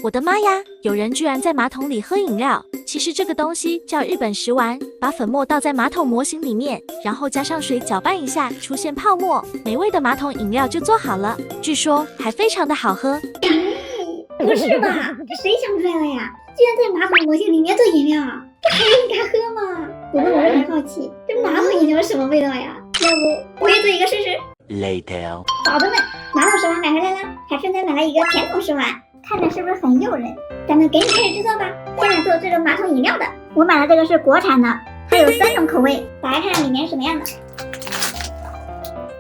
我的妈呀！有人居然在马桶里喝饮料。其实这个东西叫日本食丸，把粉末倒在马桶模型里面，然后加上水搅拌一下，出现泡沫，美味的马桶饮料就做好了。据说还非常的好喝。不是吧？这谁想出来的呀？居然在马桶模型里面做饮料，这还用你敢喝吗？不过我是很好奇，这马桶饮料是什么味道呀？要不我也做一个试试。Later， 宝贝们，马桶食丸买回来了，还顺带买了一个甜筒食丸，看着是不是很诱人？咱们赶紧开始制作吧。先来做这个马桶饮料的，我买的这个是国产的，它有3种口味，打开看看里面是什么样的。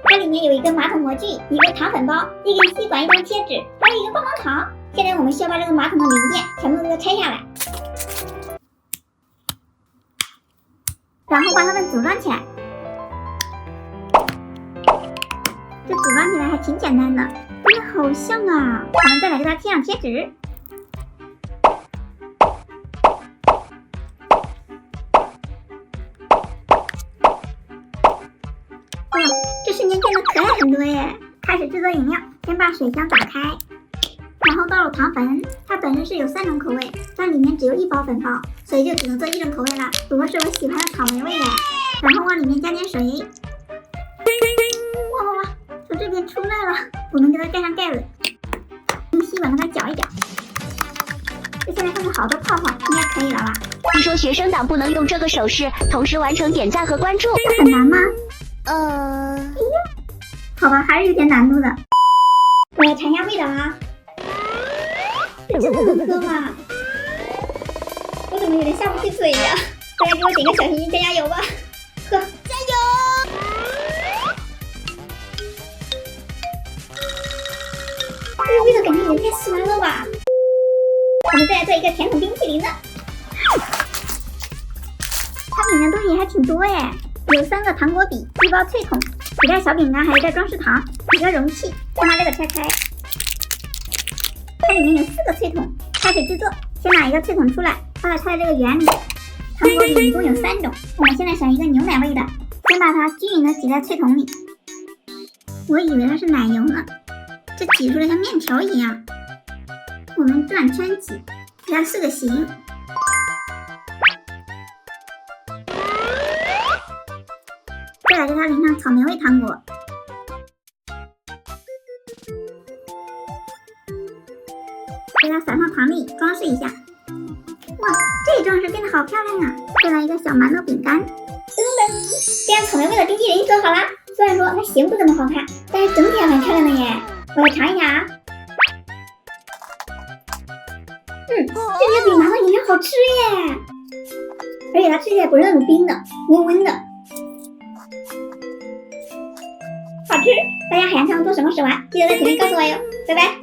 它里面有一个马桶模具，一个糖粉包，一根吸管，一张贴纸，还有一个棒棒糖。现在我们需要把这个马桶的零件全部都拆下来，然后把它们组装起来。这组装起来还挺简单的，真的好像啊！我们再来给它贴上贴纸。哇，这瞬间变得可爱很多耶！开始制作饮料，先把水箱打开，然后倒入糖粉。它本身是有3种口味，但里面只有1包粉包，所以就只能做1种口味了。不过是我喜欢的草莓味耶。然后往里面加点水。哇哇哇！从这边出来了，我们给它盖上盖子，用吸管给它搅一搅。这现在看到好多泡泡，应该可以了吧？听说学生党不能用这个手势同时完成点赞和关注，这很难吗？好吧，还是有点难度的。我来尝一下味道啊。这真的能喝吗？我怎么有点下不去嘴呀？大家给我点个小心心，加油吧！喝，加油！这个味道感觉有点太酸了吧？我们再来做一个甜筒冰淇淋的。它里面东西还挺多耶，有3个糖果笔，1包脆筒，几袋小饼干，还有一袋装饰糖，一个容器。先把这个拆开，它里面有4个脆筒。开始制作，先拿一个脆筒出来，把它插在这个圆里。糖果里一共有3种，我们现在选一个牛奶味的，先把它均匀的挤在脆筒里。我以为它是奶油呢，这挤出来像面条一样。我们转圈挤，给它4个形。再来给它淋上草莓味糖果，给它撒上糖粒，装饰一下。哇，这装饰变得好漂亮啊！再来一个小馒头饼干。噔噔，这样草莓味的冰淇淋做好啦。虽然说它形不怎么好看，但是整体还蛮漂亮的耶。我来尝一下啊。这个比麻辣饮料好吃耶，而且它吃起来不是那种冰的，温温的。好吃！大家还想看我做什么食玩？记得在评论告诉我哟，拜拜。